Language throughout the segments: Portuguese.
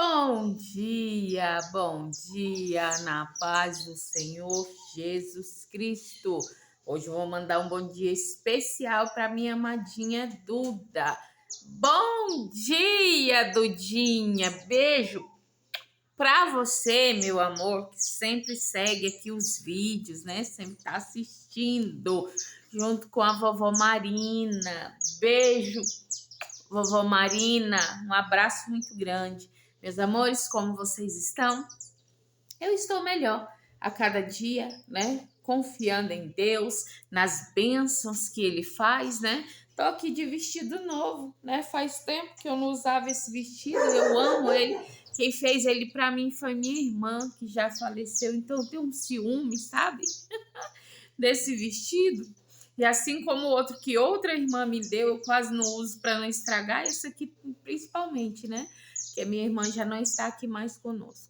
Bom dia, na paz do Senhor Jesus Cristo. Hoje eu vou mandar um bom dia especial para minha amadinha Duda. Bom dia, Dudinha. Beijo para você, meu amor, que sempre segue aqui os vídeos, né? Sempre tá assistindo junto com a vovó Marina. Beijo, vovó Marina. Um abraço muito grande. Meus amores, como vocês estão? Eu estou melhor a cada dia, né? Confiando em Deus, nas bênçãos que Ele faz, né? Tô aqui de vestido novo, né? Faz tempo que eu não usava esse vestido, eu amo ele. Quem fez ele para mim foi minha irmã, que já faleceu, então eu tenho um ciúme, sabe? Desse vestido. E assim como o outro que outra irmã me deu, eu quase não uso para não estragar, esse aqui principalmente, né? Que a minha irmã já não está aqui mais conosco.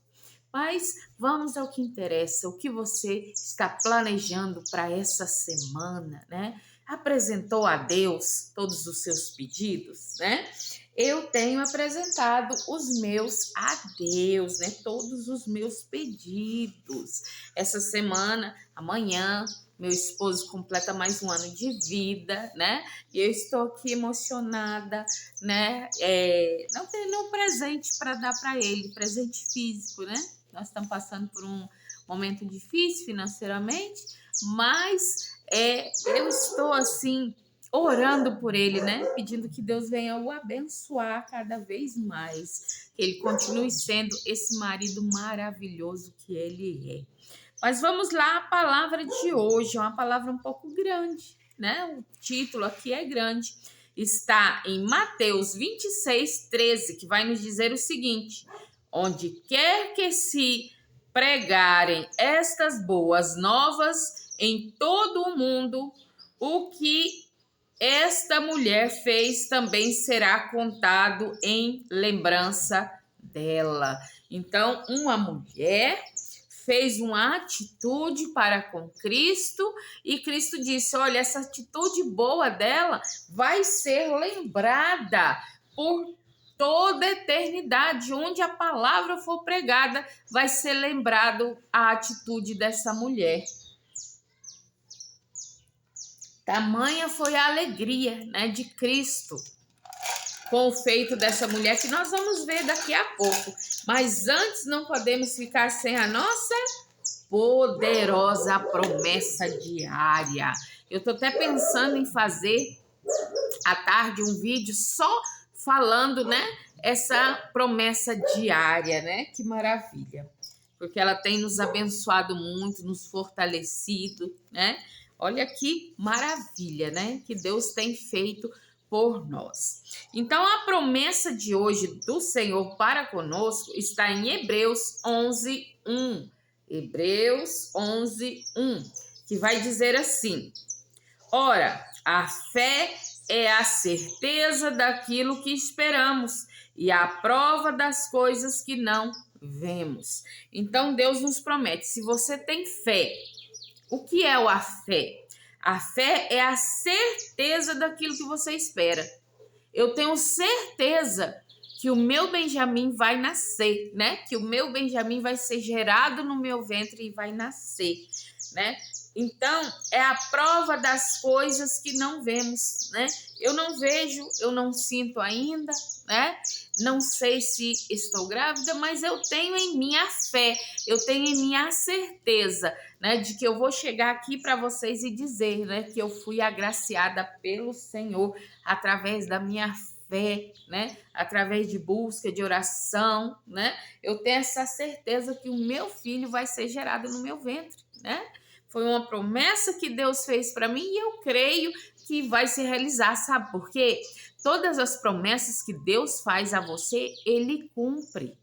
Mas vamos ao que interessa, o que você está planejando para essa semana, né? Apresentou a Deus todos os seus pedidos, né? Eu tenho apresentado os meus a Deus, né? Todos os meus pedidos. Essa semana, amanhã, meu esposo completa mais um ano de vida, né? E eu estou aqui emocionada, né? Não tenho nenhum presente para dar para ele, presente físico, né? Nós estamos passando por um momento difícil financeiramente, mas eu estou assim orando por ele, né? Pedindo que Deus venha o abençoar cada vez mais, que ele continue sendo esse marido maravilhoso que ele é. Mas vamos lá, a palavra de hoje é uma palavra um pouco grande, né? O título aqui é grande. Está em Mateus 26:13, que vai nos dizer o seguinte: onde quer que se pregarem estas boas novas em todo o mundo, o que esta mulher fez também será contado em lembrança dela. Então, uma mulher fez uma atitude para com Cristo e Cristo disse: olha, essa atitude boa dela vai ser lembrada por toda a eternidade. Onde a palavra for pregada, vai ser lembrado a atitude dessa mulher. Tamanha foi a alegria, né, de Cristo com o feito dessa mulher, que nós vamos ver daqui a pouco. Mas antes não podemos ficar sem a nossa poderosa promessa diária. Eu estou até pensando em fazer à tarde um vídeo só falando, né, essa promessa diária, né? Que maravilha. Porque ela tem nos abençoado muito, nos fortalecido, né? Olha que maravilha, né? Que Deus tem feito por nós. Então, a promessa de hoje do Senhor para conosco está em Hebreus 11:1. Hebreus 11:1, que vai dizer assim: ora, a fé é a certeza daquilo que esperamos e a prova das coisas que não vemos. Então, Deus nos promete, se você tem fé, o que é a fé? A fé é a certeza daquilo que você espera. Eu tenho certeza que o meu Benjamim vai nascer, né? Que o meu Benjamim vai ser gerado no meu ventre e vai nascer, né? Então, é a prova das coisas que não vemos, né? Eu não vejo, eu não sinto ainda, né? Não sei se estou grávida, mas eu tenho em mim a fé, eu tenho em mim a certeza, né? De que eu vou chegar aqui para vocês e dizer, né? Que eu fui agraciada pelo Senhor através da minha fé, né? Através de busca, de oração, né? Eu tenho essa certeza que o meu filho vai ser gerado no meu ventre, né? Foi uma promessa que Deus fez para mim e eu creio que vai se realizar, sabe por quê? Todas as promessas que Deus faz a você, Ele cumpre,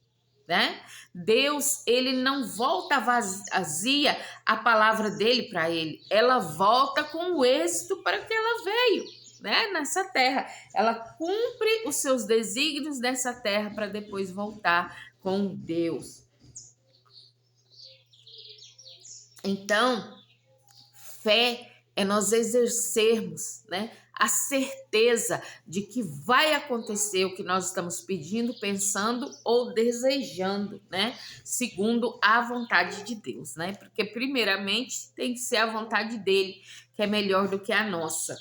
né? Deus, Ele não volta vazia a palavra dele para ele, ela volta com o êxito para que ela veio, né? Nessa terra, ela cumpre os seus desígnios nessa terra para depois voltar com Deus. Então, fé é nós exercermos, né, a certeza de que vai acontecer o que nós estamos pedindo, pensando ou desejando, né, segundo a vontade de Deus, né? Porque primeiramente tem que ser a vontade dele, que é melhor do que a nossa.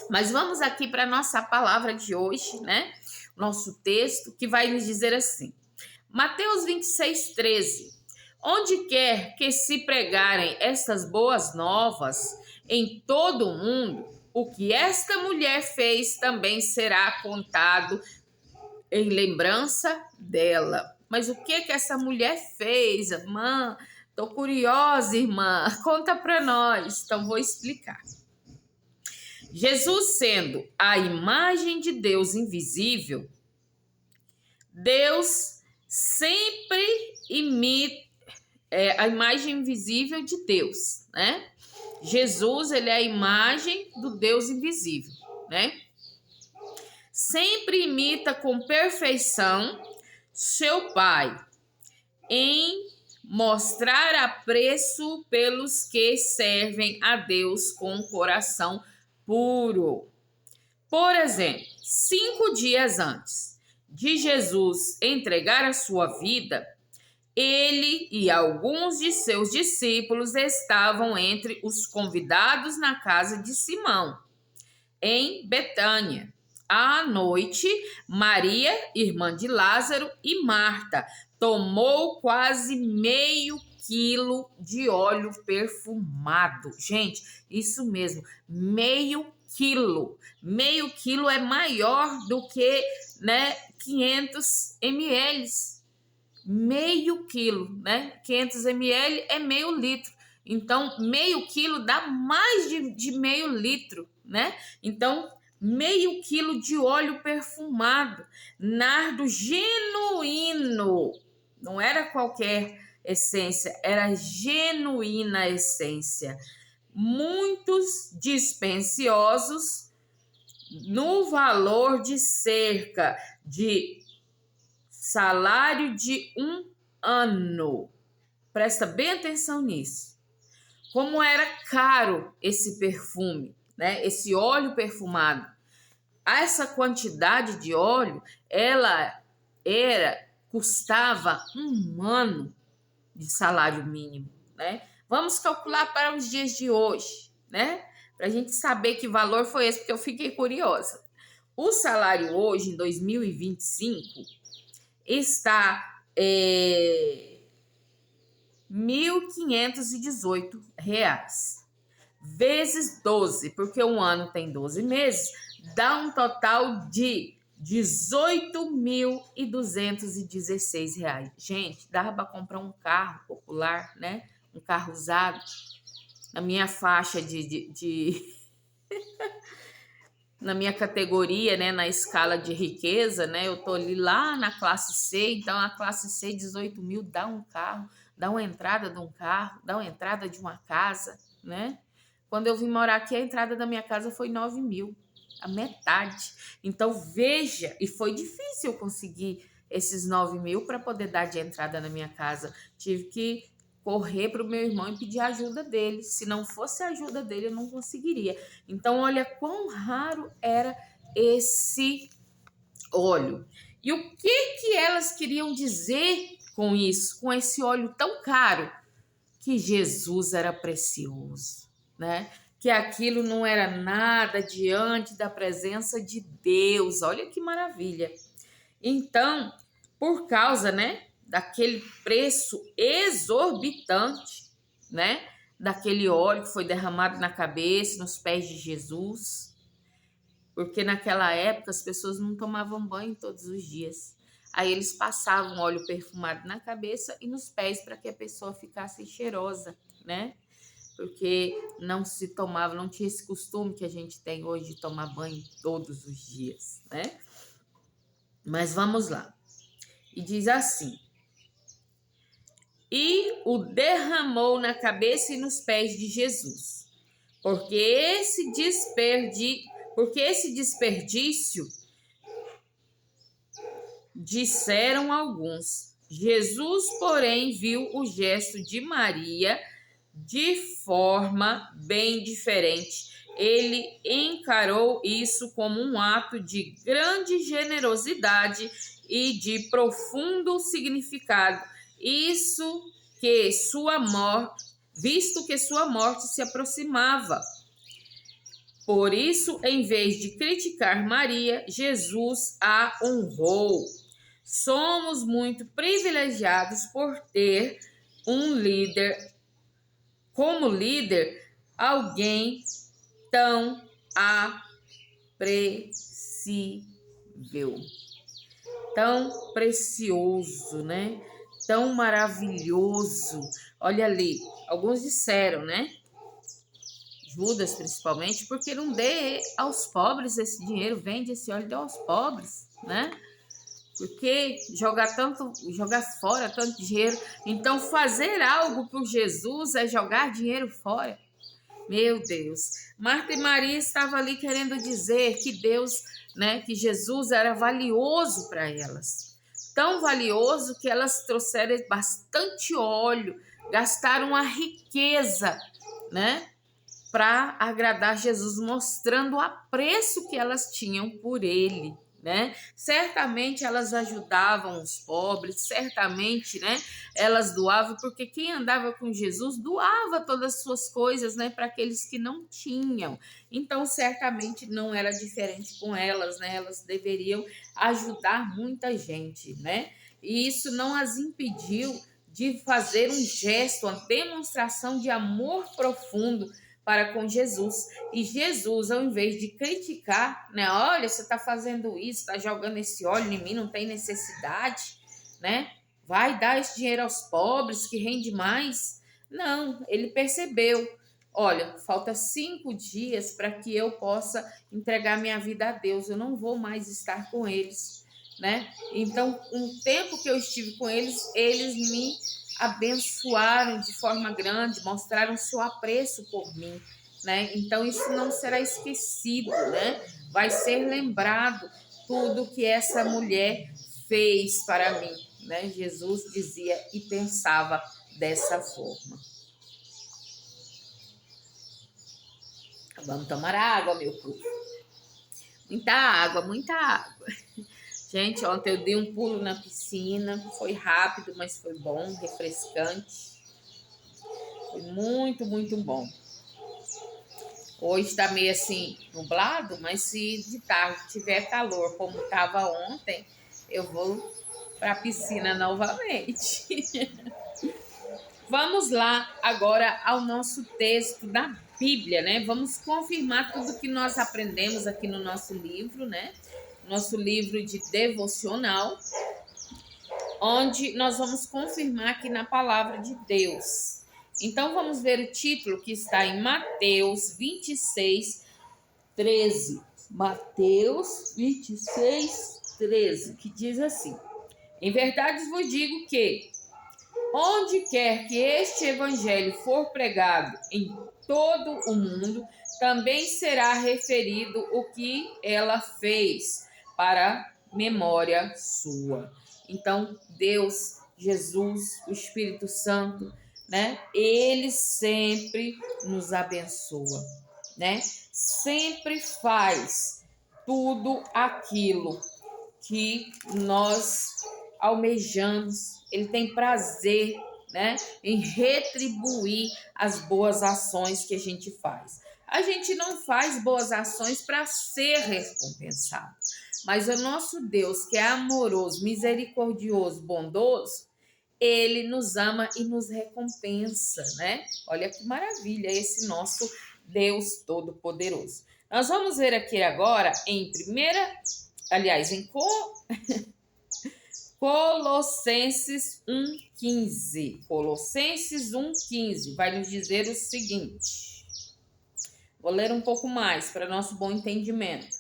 Mas vamos aqui para a nossa palavra de hoje, né? Nosso texto, que vai nos dizer assim: Mateus 26:13. Onde quer que se pregarem estas boas novas em todo o mundo, o que esta mulher fez também será contado em lembrança dela. Mas o que essa mulher fez, irmã? Tô curiosa, irmã. Conta para nós. Então vou explicar. Jesus sendo a imagem de Deus invisível, Deus sempre imita a imagem invisível de Deus, né? Jesus, ele é a imagem do Deus invisível, né? Sempre imita com perfeição seu Pai em mostrar apreço pelos que servem a Deus com coração puro. Por exemplo, 5 dias antes de Jesus entregar a sua vida, ele e alguns de seus discípulos estavam entre os convidados na casa de Simão, em Betânia. À noite, Maria, irmã de Lázaro, e Marta tomou quase meio quilo de óleo perfumado. Gente, isso mesmo, meio quilo. Meio quilo é maior do que, né, 500 ml. Meio quilo, né? 500 ml é meio litro. Então, meio quilo dá mais de meio litro, né? Então, meio quilo de óleo perfumado, nardo genuíno. Não era qualquer essência, era genuína essência. Muitos dispendiosos, no valor de cerca de salário de 1 ano. Presta bem atenção nisso. Como era caro esse perfume, né? Esse óleo perfumado. Essa quantidade de óleo, custava 1 ano de salário mínimo, né? Vamos calcular para os dias de hoje, né? Para a gente saber que valor foi esse, porque eu fiquei curiosa. O salário hoje, em 2025, está R$1.518, vezes 12, porque um ano tem 12 meses, dá um total de R$18.216. Gente, dava para comprar um carro popular, né? Um carro usado, na minha faixa na minha categoria, né, na escala de riqueza, né, eu tô ali lá na classe C, então a classe C, 18 mil, dá um carro, dá uma entrada de um carro, dá uma entrada de uma casa, né? Quando eu vim morar aqui, a entrada da minha casa foi 9 mil, a metade. Então, veja, e foi difícil eu conseguir esses 9 mil para poder dar de entrada na minha casa. Tive que correr para o meu irmão e pedir a ajuda dele. Se não fosse a ajuda dele, eu não conseguiria. Então, olha quão raro era esse óleo. E o que elas queriam dizer com isso, com esse óleo tão caro? Que Jesus era precioso, né? Que aquilo não era nada diante da presença de Deus. Olha que maravilha. Então, por causa, né, daquele preço exorbitante, né, daquele óleo que foi derramado na cabeça, nos pés de Jesus, porque naquela época as pessoas não tomavam banho todos os dias. Aí eles passavam óleo perfumado na cabeça e nos pés para que a pessoa ficasse cheirosa, né? Porque não se tomava, não tinha esse costume que a gente tem hoje de tomar banho todos os dias, né? Mas vamos lá. E diz assim: e o derramou na cabeça e nos pés de Jesus, porque esse desperdício, disseram alguns. Jesus, porém, viu o gesto de Maria de forma bem diferente. Ele encarou isso como um ato de grande generosidade e de profundo significado. Isso que sua morte, visto que sua morte se aproximava. Por isso, em vez de criticar Maria, Jesus a honrou. Somos muito privilegiados por ter um líder, como líder, alguém tão apreciável, tão precioso, né? Tão maravilhoso. Olha ali, alguns disseram, né? Judas, principalmente, porque não dê aos pobres esse dinheiro, vende esse óleo, dê aos pobres, né? Porque jogar fora tanto dinheiro. Então, fazer algo por Jesus é jogar dinheiro fora. Meu Deus. Marta e Maria estavam ali querendo dizer que Deus, né, que Jesus era valioso para elas. Tão valioso que elas trouxeram bastante óleo, gastaram uma riqueza, né, para agradar Jesus, mostrando o apreço que elas tinham por ele, né? Certamente elas ajudavam os pobres, certamente, né? Elas doavam, porque quem andava com Jesus doava todas as suas coisas, né? Para aqueles que não tinham. Então, certamente não era diferente com elas, né? Elas deveriam ajudar muita gente, né? E isso não as impediu de fazer um gesto, uma demonstração de amor profundo para com Jesus. E Jesus, ao invés de criticar, né? Olha, você está fazendo isso, está jogando esse óleo em mim, não tem necessidade, né? Vai dar esse dinheiro aos pobres que rende mais. Não, ele percebeu. Olha, falta 5 dias para que eu possa entregar minha vida a Deus. Eu não vou mais estar com eles, né? Então, um tempo que eu estive com eles, eles me abençoaram de forma grande, mostraram seu apreço por mim, né? Então isso não será esquecido, né? Vai ser lembrado tudo que essa mulher fez para mim, né? Jesus dizia e pensava dessa forma. Vamos tomar água, meu povo. Muita água, muita água. Gente, ontem eu dei um pulo na piscina, foi rápido, mas foi bom, refrescante. Foi muito, muito bom. Hoje está meio assim nublado, mas se de tarde tiver calor, como estava ontem, eu vou para a piscina novamente. Vamos lá agora ao nosso texto da Bíblia, né? Vamos confirmar tudo que nós aprendemos aqui no nosso livro, né? Nosso livro de devocional, onde nós vamos confirmar aqui na palavra de Deus. Então vamos ver o título que está em Mateus 26, 13. Mateus 26, 13, que diz assim: Em verdade vos digo que, onde quer que este evangelho for pregado em todo o mundo, também será referido o que ela fez para memória sua. Então, Deus, Jesus, o Espírito Santo, né? Ele sempre nos abençoa, né? Sempre faz tudo aquilo que nós almejamos. Ele tem prazer, né, em retribuir as boas ações que a gente faz. A gente não faz boas ações para ser recompensado, mas o nosso Deus, que é amoroso, misericordioso, bondoso, ele nos ama e nos recompensa, né? Olha que maravilha esse nosso Deus Todo-Poderoso. Nós vamos ver aqui agora em Colossenses 1,15. Colossenses 1,15 vai nos dizer o seguinte. Vou ler um pouco mais para nosso bom entendimento.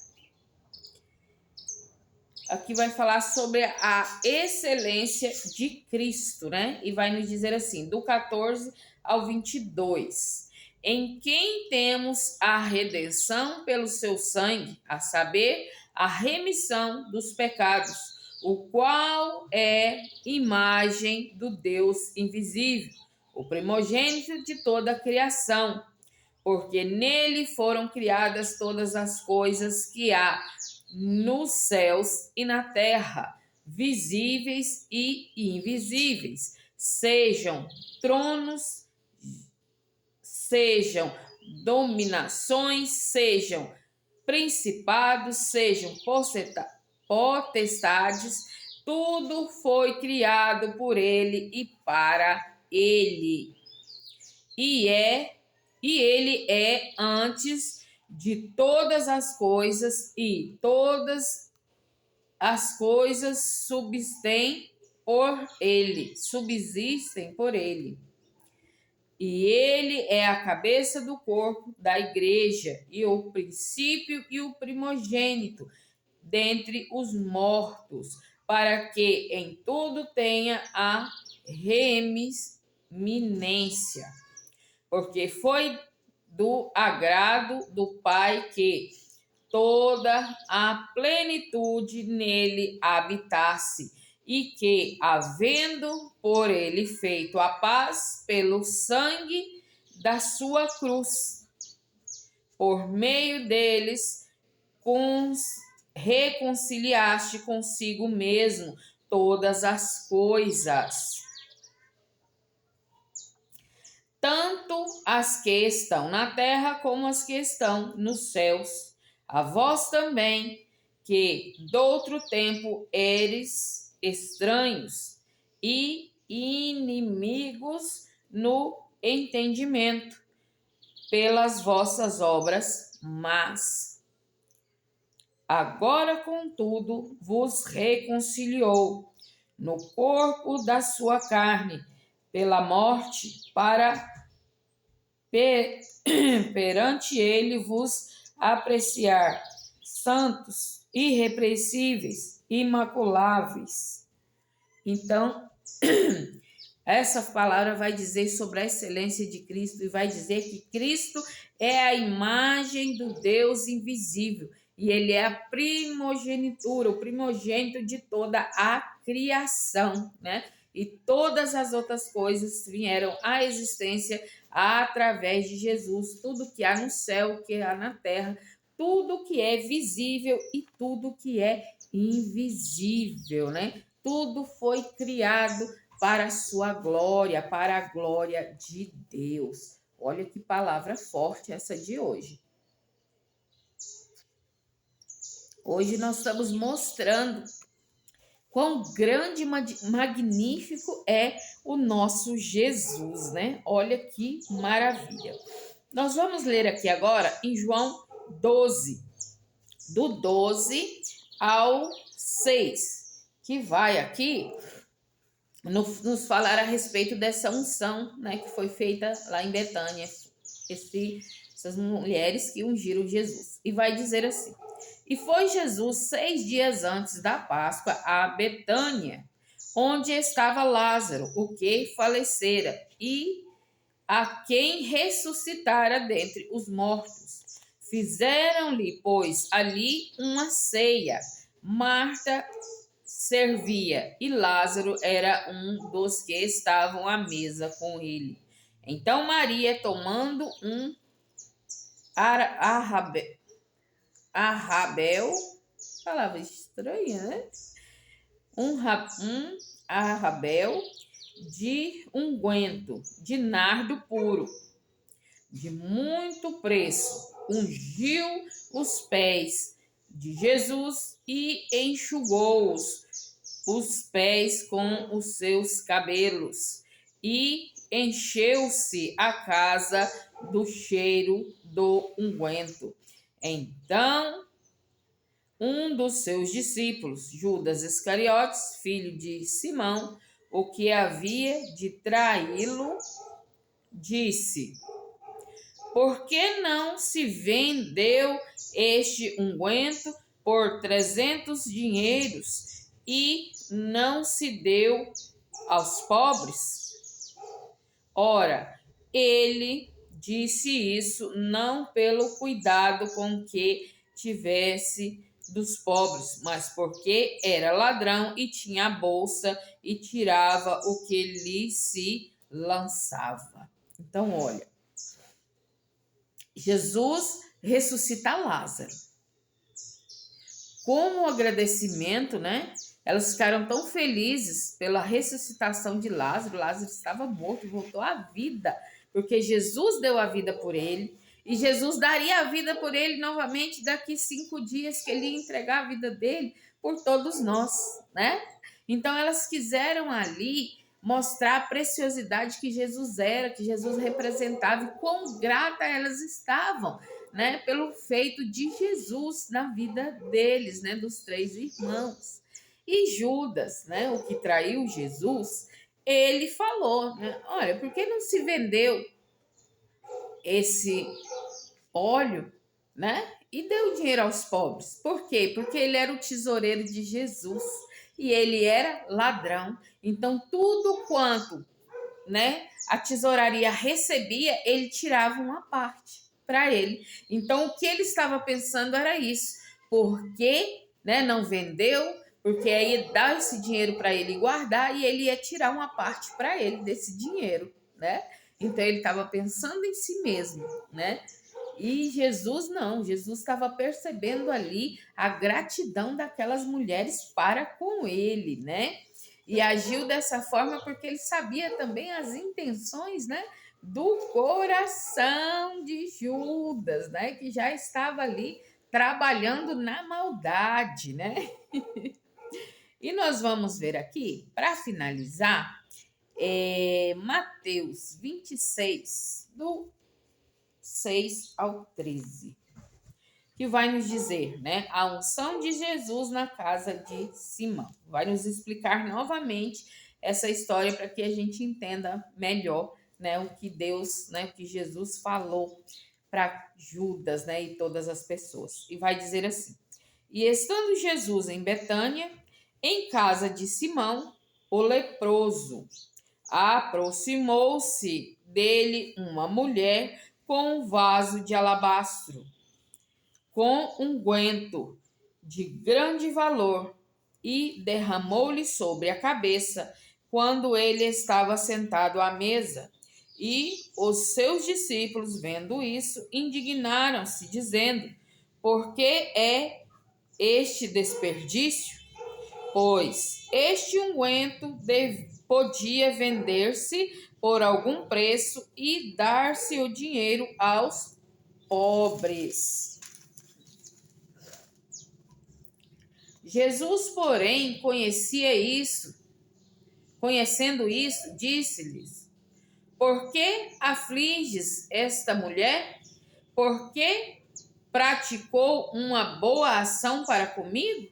Aqui vai falar sobre a excelência de Cristo, né? E vai nos dizer assim, do 14 ao 22. Em quem temos a redenção pelo seu sangue, a saber, a remissão dos pecados, o qual é imagem do Deus invisível, o primogênito de toda a criação, porque nele foram criadas todas as coisas que há nos céus e na terra, visíveis e invisíveis, sejam tronos, sejam dominações, sejam principados, sejam potestades, tudo foi criado por ele e para ele. E ele é antes de todas as coisas, e todas as coisas subsistem por ele. E ele é a cabeça do corpo da igreja, e o princípio e o primogênito dentre os mortos, para que em tudo tenha a reeminência. Porque foi do agrado do Pai que toda a plenitude nele habitasse, e que, havendo por ele feito a paz pelo sangue da sua cruz, por meio deles reconciliaste consigo mesmo todas as coisas, tanto as que estão na terra como as que estão nos céus. A vós também, que doutro tempo eres estranhos e inimigos no entendimento, pelas vossas obras más. Agora, contudo, vos reconciliou no corpo da sua carne, pela morte, para perante ele vos apreciar, santos, irrepreensíveis, imaculáveis. Então, essa palavra vai dizer sobre a excelência de Cristo e vai dizer que Cristo é a imagem do Deus invisível e ele é a primogenitura, o primogênito de toda a criação, né? E todas as outras coisas vieram à existência através de Jesus. Tudo que há no céu, que há na terra, tudo que é visível e tudo que é invisível, né? Tudo foi criado para a sua glória, para a glória de Deus. Olha que palavra forte essa de hoje. Hoje nós estamos mostrando quão grande e magnífico é o nosso Jesus, né? Olha que maravilha. Nós vamos ler aqui agora em João 12, do 12 ao 6, que vai aqui nos falar a respeito dessa unção, né, que foi feita lá em Betânia, essas mulheres que ungiram Jesus. E vai dizer assim: e foi Jesus 6 dias antes da Páscoa a Betânia, onde estava Lázaro, o que falecera, e a quem ressuscitara dentre os mortos. Fizeram-lhe, pois, ali uma ceia. Marta servia, e Lázaro era um dos que estavam à mesa com ele. Então Maria, tomando um arrabel, palavra estranha, né? Um arrabel de unguento, de nardo puro, de muito preço, ungiu os pés de Jesus e enxugou-os pés com os seus cabelos, e encheu-se a casa do cheiro do unguento. Então, um dos seus discípulos, Judas Iscariotes, filho de Simão, o que havia de traí-lo, disse: por que não se vendeu este unguento por 300 dinheiros e não se deu aos pobres? Ora, ele disse isso não pelo cuidado com que tivesse dos pobres, mas porque era ladrão e tinha a bolsa e tirava o que lhe se lançava. Então, olha, Jesus ressuscita Lázaro. Como agradecimento, né? Elas ficaram tão felizes pela ressuscitação de Lázaro. Lázaro estava morto e voltou à vida, porque Jesus deu a vida por ele. E Jesus daria a vida por ele novamente daqui 5 dias, que ele ia entregar a vida dele por todos nós, né? Então elas quiseram ali mostrar a preciosidade que Jesus era, que Jesus representava e quão grata elas estavam, né, pelo feito de Jesus na vida deles, né, dos 3 irmãos. E Judas, né, o que traiu Jesus, ele falou, né, olha, por que não se vendeu esse óleo, né, e deu dinheiro aos pobres? Por quê? Porque ele era o tesoureiro de Jesus e ele era ladrão. Então tudo quanto, né, a tesouraria recebia, ele tirava uma parte para ele. Então o que ele estava pensando era isso. Por que, né, não vendeu? Porque aí ia dar esse dinheiro para ele guardar e ele ia tirar uma parte para ele desse dinheiro, né? Então ele estava pensando em si mesmo, né? E Jesus não, Jesus estava percebendo ali a gratidão daquelas mulheres para com ele, né? E agiu dessa forma porque ele sabia também as intenções, né, do coração de Judas, né, que já estava ali trabalhando na maldade, né? E nós vamos ver aqui, para finalizar, Mateus 26, do 6 ao 13, que vai nos dizer, né, a unção de Jesus na casa de Simão. Vai nos explicar novamente essa história para que a gente entenda melhor, né, o que Deus, né, o que Jesus falou para Judas, né, e todas as pessoas. E vai dizer assim: E estando Jesus em Betânia, em casa de Simão, o leproso, aproximou-se dele uma mulher com um vaso de alabastro, com unguento de grande valor, e derramou-lhe sobre a cabeça quando ele estava sentado à mesa. E os seus discípulos, vendo isso, indignaram-se, dizendo: Por que é este desperdício? Pois este unguento podia vender-se por algum preço e dar-se o dinheiro aos pobres. Jesus, porém, conhecendo isso, disse-lhes: Por que afliges esta mulher? Por que praticou uma boa ação para comigo?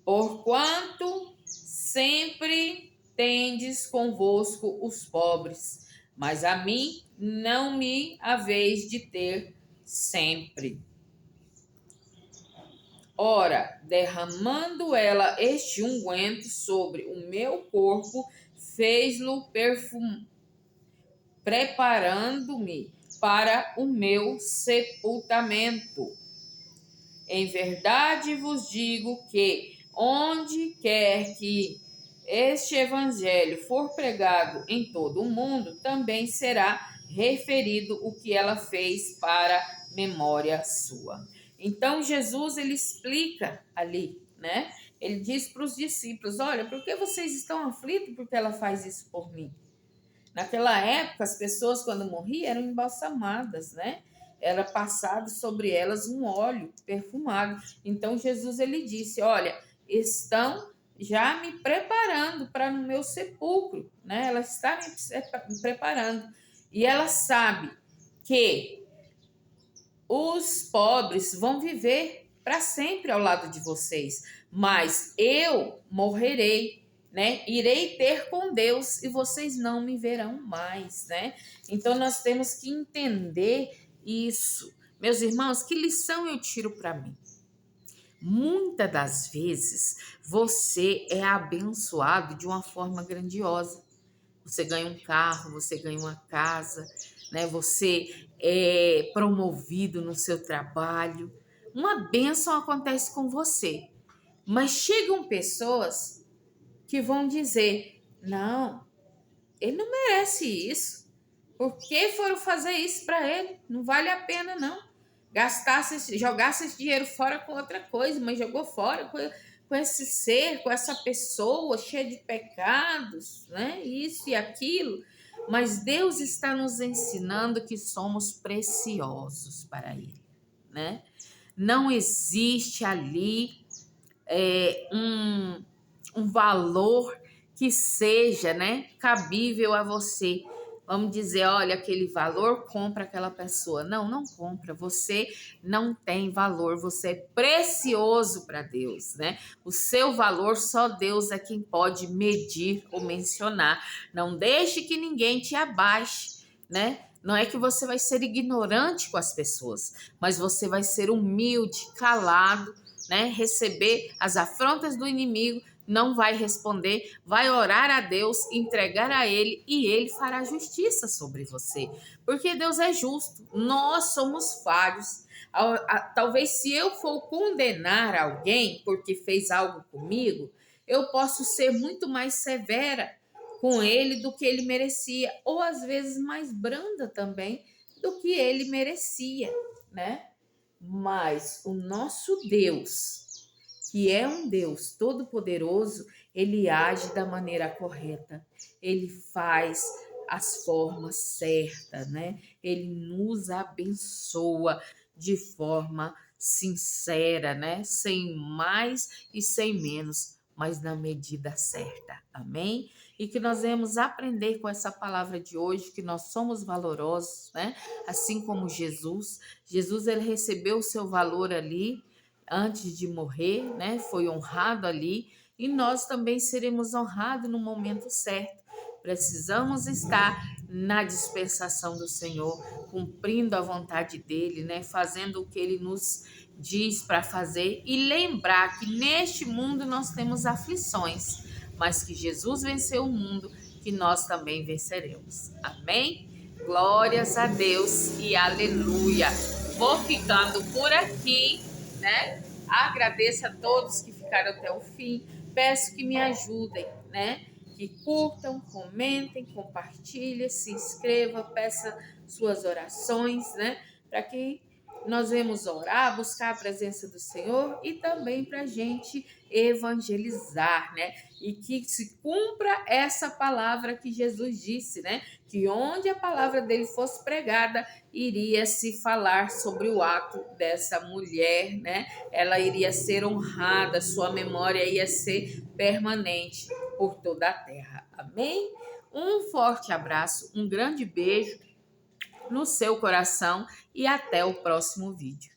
Porquanto sempre tendes convosco os pobres, mas a mim não me haveis de ter sempre. Ora, derramando ela este unguento sobre o meu corpo, fez-lo preparando-me para o meu sepultamento. Em verdade vos digo que, onde quer que este evangelho for pregado em todo o mundo, também será referido o que ela fez para memória sua. Então Jesus, ele explica ali, né? Ele diz para os discípulos: olha, por que vocês estão aflitos porque ela faz isso por mim? Naquela época, as pessoas, quando morriam, eram embalsamadas, né? Era passado sobre elas um óleo perfumado. Então Jesus, ele disse: olha, estão já me preparando para no meu sepulcro, né? Ela está me preparando. E ela sabe que os pobres vão viver para sempre ao lado de vocês, mas eu morrerei, né? Irei ter com Deus e vocês não me verão mais, né? Então nós temos que entender isso. Meus irmãos, que lição eu tiro para mim? Muitas das vezes você é abençoado de uma forma grandiosa. Você ganha um carro, você ganha uma casa, né? Você é promovido no seu trabalho. Uma bênção acontece com você. Mas chegam pessoas que vão dizer: não, Ele não merece isso. Por que foram fazer isso para ele? Não vale a pena, não. Jogasse esse dinheiro fora com outra coisa, mas jogou fora com esse ser, com essa pessoa cheia de pecados, né? Isso e aquilo. Mas Deus está nos ensinando que somos preciosos para Ele, né? Não existe ali um valor que seja, né, cabível a você. Vamos dizer, olha, aquele valor compra aquela pessoa. Não, não compra. Você não tem valor. Você é precioso para Deus, né? O seu valor só Deus é quem pode medir ou mencionar. Não deixe que ninguém te abaixe, né? Não é que você vai ser ignorante com as pessoas, mas você vai ser humilde, calado, né? Receber as afrontas do inimigo, não vai responder, vai orar a Deus, entregar a Ele e Ele fará justiça sobre você, porque Deus é justo, nós somos falhos. Talvez se eu for condenar alguém porque fez algo comigo, eu posso ser muito mais severa com ele do que ele merecia, ou às vezes mais branda também do que ele merecia, né? Mas o nosso Deus, que é um Deus todo-poderoso, ele age da maneira correta. Ele faz as formas certas, né? Ele nos abençoa de forma sincera, né? Sem mais e sem menos, mas na medida certa. Amém? E que nós vamos aprender com essa palavra de hoje que nós somos valorosos, né? Assim como Jesus. Jesus, ele recebeu o seu valor ali antes de morrer, né? Foi honrado ali e nós também seremos honrados no momento certo. Precisamos estar na dispensação do Senhor, cumprindo a vontade dele, né? Fazendo o que ele nos diz para fazer e lembrar que neste mundo nós temos aflições, mas que Jesus venceu o mundo, que nós também venceremos. Amém? Glórias a Deus e aleluia. Vou ficando por aqui, né? Agradeço a todos que ficaram até o fim. Peço que me ajudem, né? Que curtam, comentem, compartilhem, se inscrevam, peça suas orações, né? Para que nós vamos orar, buscar a presença do Senhor e também para a gente evangelizar, né? E que se cumpra essa palavra que Jesus disse, né? Que onde a palavra dele fosse pregada, iria se falar sobre o ato dessa mulher, né? Ela iria ser honrada, sua memória ia ser permanente por toda a terra. Amém? Um forte abraço, um grande beijo no seu coração e até o próximo vídeo.